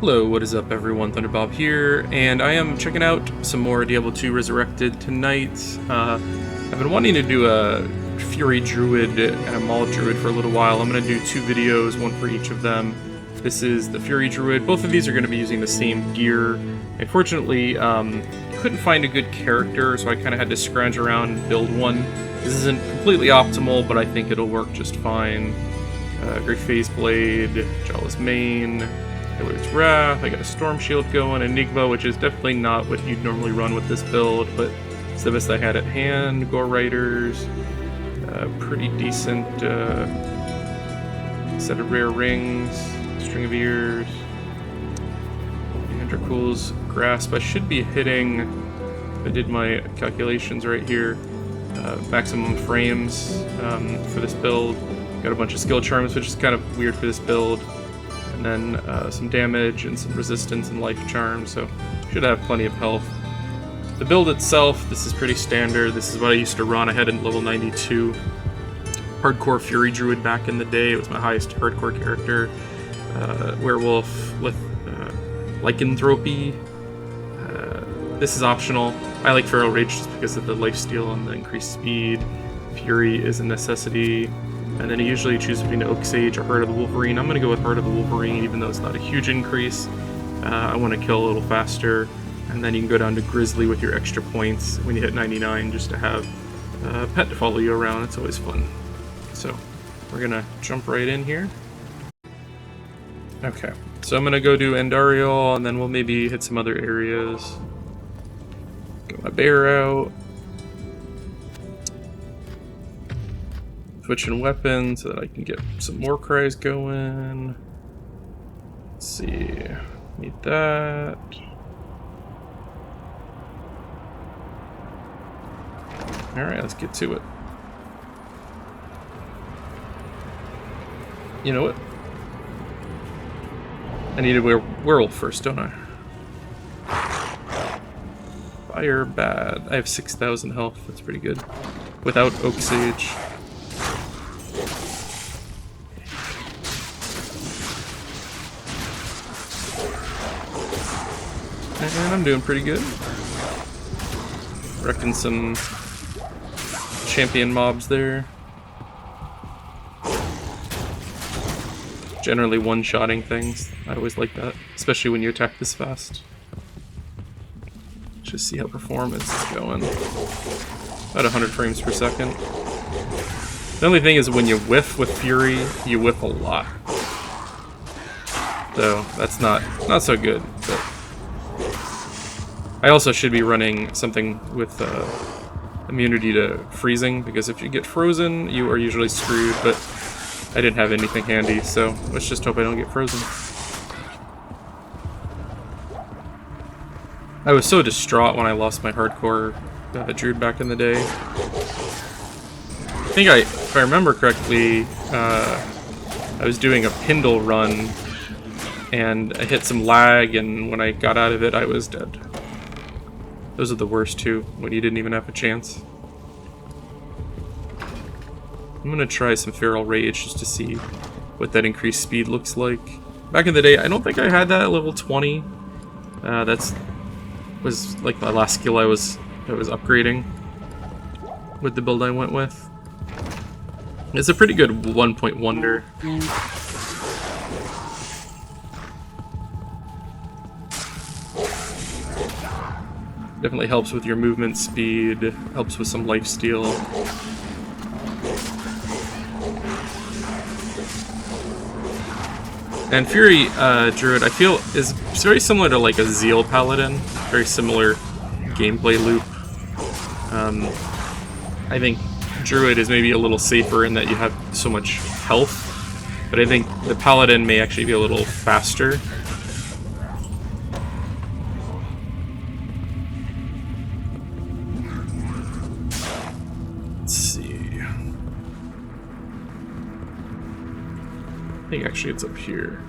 Hello, what is up everyone, Thunderbob here, and I am checking out some more Diablo 2 Resurrected tonight. I've been wanting to do a Fury Druid and a Maul Druid for a little while. I'm going to do two videos, one for each of them. This is the Fury Druid. Both of these are going to be using the same gear. Unfortunately, couldn't find a good character, so I kind of had to scrounge around and build one. This isn't completely optimal, but I think it'll work just fine. Great Phase Blade, Jawless Mane, Taylor's Wrath, I got a Storm Shield going, Enigma, which is definitely not what you'd normally run with this build, but it's the best I had at hand. Gore Riders, pretty decent set of rare rings, String of Ears, Andrakul's Grasp. I should be hitting, if I did my calculations right here, maximum frames for this build. Got a bunch of skill charms, which is kind of weird for this build. And then some damage and some resistance and life charms, so should have plenty of health. The build itself, this is pretty standard. This is what I used to run. I had a level 92 hardcore Fury Druid back in the day. It was my highest hardcore character. Werewolf with lycanthropy. This is optional. I like Feral Rage just because of the lifesteal and the increased speed. Fury is a necessity. And then you usually choose between Oak Sage or Heart of the Wolverine. I'm going to go with Heart of the Wolverine, even though it's not a huge increase. I want to kill a little faster. And then you can go down to Grizzly with your extra points when you hit 99, just to have a pet to follow you around. It's always fun. So, we're going to jump right in here. Okay, so I'm going to go do Andariel, and then we'll maybe hit some other areas. Get my bear out. Switching weapons so that I can get some more cries going. Let's see. Need that. Alright, let's get to it. You know what? I need to wear werewolf first, don't I? Fire bad. I have 6,000 health. That's pretty good. Without Oak Sage. And I'm doing pretty good. Wrecking some champion mobs there. Generally one-shotting things. I always like that, especially when you attack this fast. Just see how performance is going. About 100 frames per second. The only thing is when you whiff with Fury, you whiff a lot. So that's not so good, but I also should be running something with immunity to freezing, because if you get frozen, you are usually screwed, but I didn't have anything handy, so let's just hope I don't get frozen. I was so distraught when I lost my hardcore Druid back in the day. I think if I remember correctly, I was doing a Pindle run, and I hit some lag, and when I got out of it, I was dead. Those are the worst too, when you didn't even have a chance. I'm gonna try some Feral Rage just to see what that increased speed looks like. Back in the day, I don't think I had that at level 20. Was like my last skill I was upgrading with the build I went with. It's a pretty good 1-point wonder. Definitely helps with your movement speed, helps with some lifesteal. And Fury Druid, I feel, is very similar to like a Zeal Paladin. Very similar gameplay loop. I think Druid is maybe a little safer in that you have so much health, but I think the Paladin may actually be a little faster. I think actually it's up here.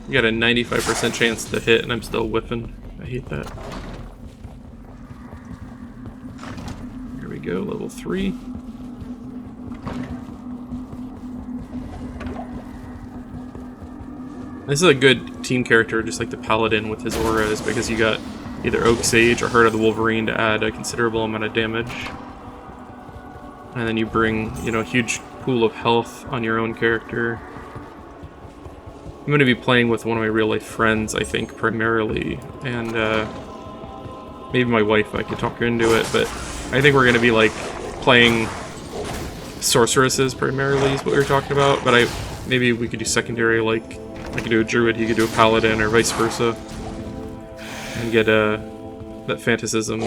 You got a 95% chance to hit and I'm still whiffing. I hate that. go, level 3. This is a good team character, just like the Paladin with his auras, because you got either Oak Sage or Heart of the Wolverine to add a considerable amount of damage. And then you bring, you know, a huge pool of health on your own character. I'm going to be playing with one of my real-life friends, I think, primarily, and maybe my wife, I could talk her into it, but I think we're going to be, like, playing sorceresses primarily is what we were talking about, but maybe we could do secondary, like, I could do a druid, he could do a paladin, or vice versa, and get that fanaticism,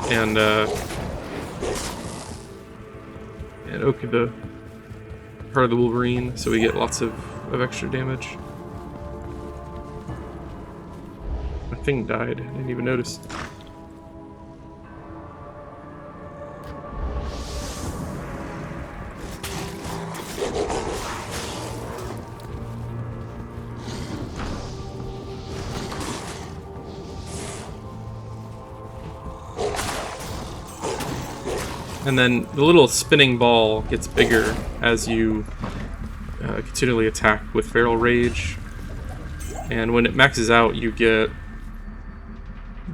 and Oak the Heart of the Wolverine, so we get lots of extra damage. My thing died, I didn't even notice. And then the little spinning ball gets bigger as you continually attack with Feral Rage. And when it maxes out, you get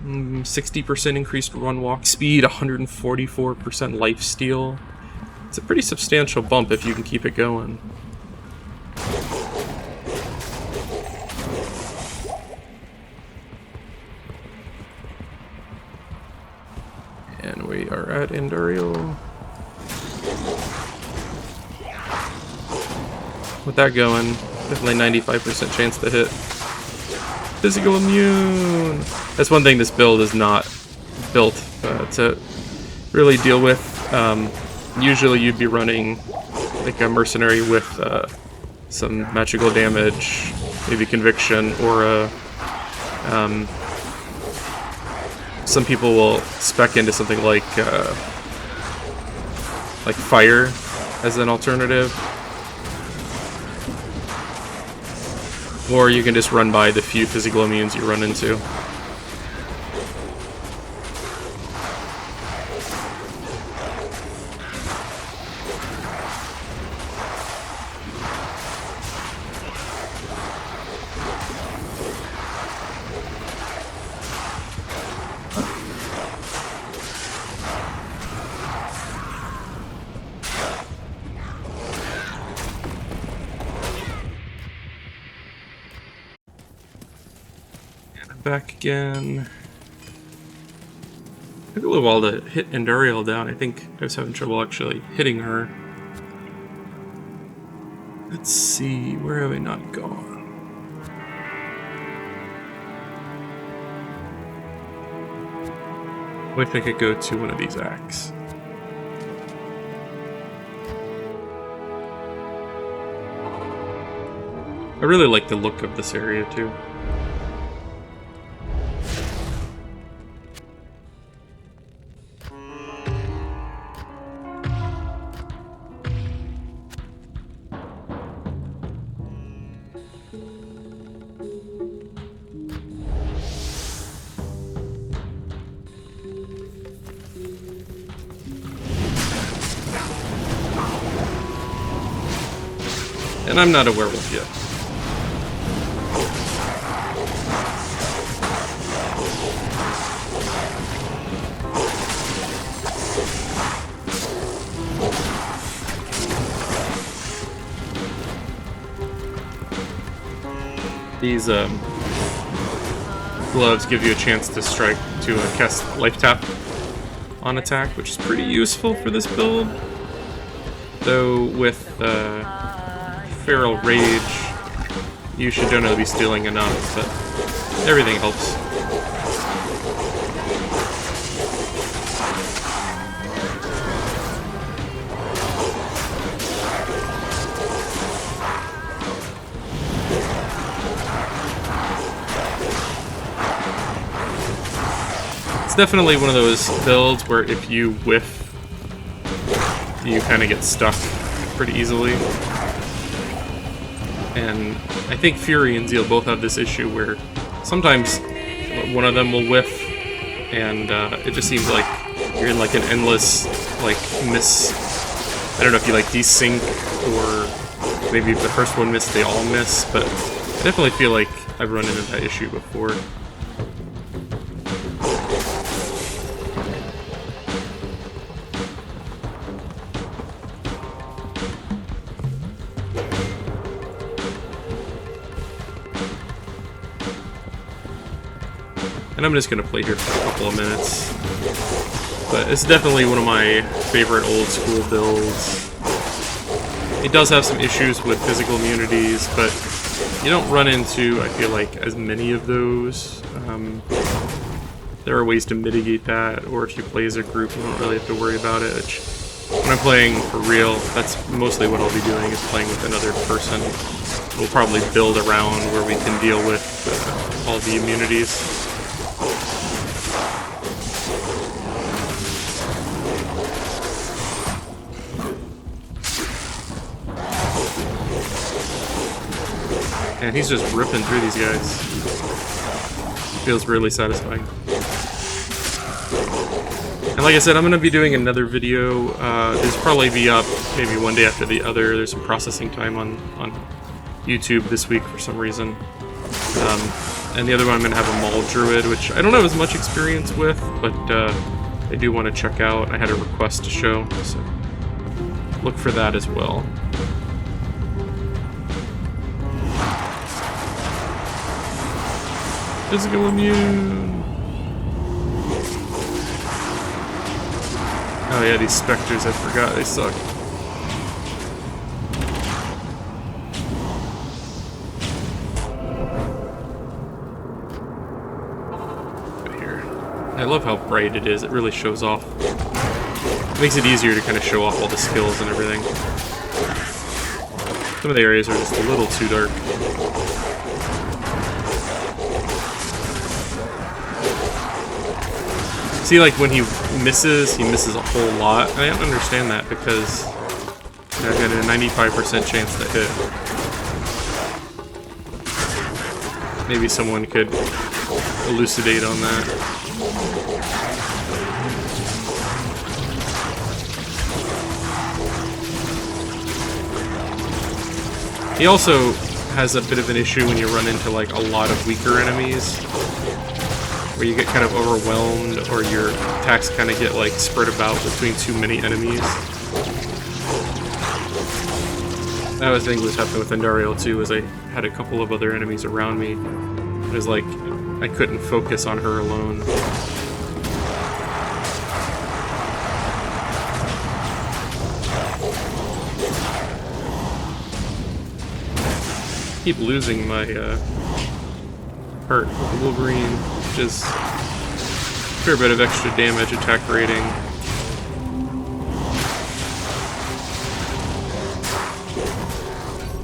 60% increased run walk speed, 144% lifesteal. It's a pretty substantial bump if you can keep it going. And we are at Andariel. With that going, definitely 95% chance to hit. Physical immune! That's one thing this build is not built to really deal with. Usually you'd be running like a mercenary with some magical damage, maybe conviction, or some people will spec into something like fire as an alternative. Or you can just run by the few physical immunes you run into. Back again. Took a little while to hit Andariel down. I think I was having trouble actually hitting her. Let's see, where have I not gone? I think I could go to one of these acts. I really like the look of this area too. And I'm not a werewolf yet. These gloves give you a chance to strike to cast life tap on attack, which is pretty useful for this build. Though with Feral Rage, you should generally be stealing enough, but everything helps. It's definitely one of those builds where if you whiff, you kind of get stuck pretty easily. And I think Fury and Zeal both have this issue where sometimes one of them will whiff and it just seems like you're in like an endless like miss. I don't know if you like desync or maybe if the first one missed, they all miss, but I definitely feel like I've run into that issue before. And I'm just going to play here for a couple of minutes. But it's definitely one of my favorite old school builds. It does have some issues with physical immunities, but you don't run into, I feel like, as many of those. There are ways to mitigate that, or if you play as a group, you don't really have to worry about it. Which, when I'm playing for real, that's mostly what I'll be doing, is playing with another person. We'll probably build around where we can deal with all the immunities. And he's just ripping through these guys. Feels really satisfying. And like I said, I'm going to be doing another video. This will probably be up maybe one day after the other. There's some processing time on YouTube this week for some reason. And the other one I'm going to have a Mall Druid, which I don't have as much experience with, but I do want to check out. I had a request to show, so look for that as well. Physical immune. Oh yeah, these specters, I forgot, they suck. Right here. I love how bright it is, it really shows off. It makes it easier to kind of show off all the skills and everything. Some of the areas are just a little too dark. See, like, when he misses a whole lot. I don't understand that, because you know, I've got a 95% chance to hit. Maybe someone could elucidate on that. He also has a bit of an issue when you run into, like, a lot of weaker enemies, where you get kind of overwhelmed, or your attacks kind of get like spread about between too many enemies. That was the thing that was happening with Andariel too, is I had a couple of other enemies around me. It was like I couldn't focus on her alone. I keep losing my hurt with the Wolverine, which is a fair bit of extra damage, attack rating.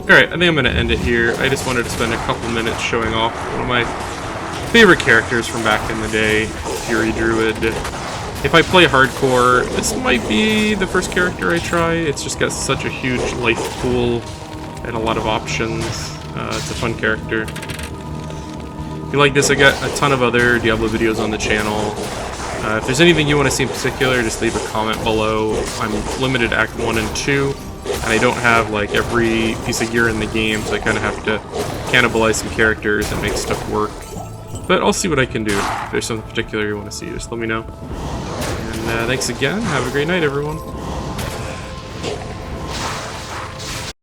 Alright, I think I'm going to end it here. I just wanted to spend a couple minutes showing off one of my favorite characters from back in the day, Fury Druid. If I play hardcore, this might be the first character I try. It's just got such a huge life pool and a lot of options. It's a fun character. If you like this, I got a ton of other Diablo videos on the channel. If there's anything you want to see in particular, just leave a comment below. I'm limited to Act 1 and 2, and I don't have like every piece of gear in the game, so I kind of have to cannibalize some characters and make stuff work. But I'll see what I can do. If there's something particular you want to see, just let me know. And thanks again. Have a great night, everyone.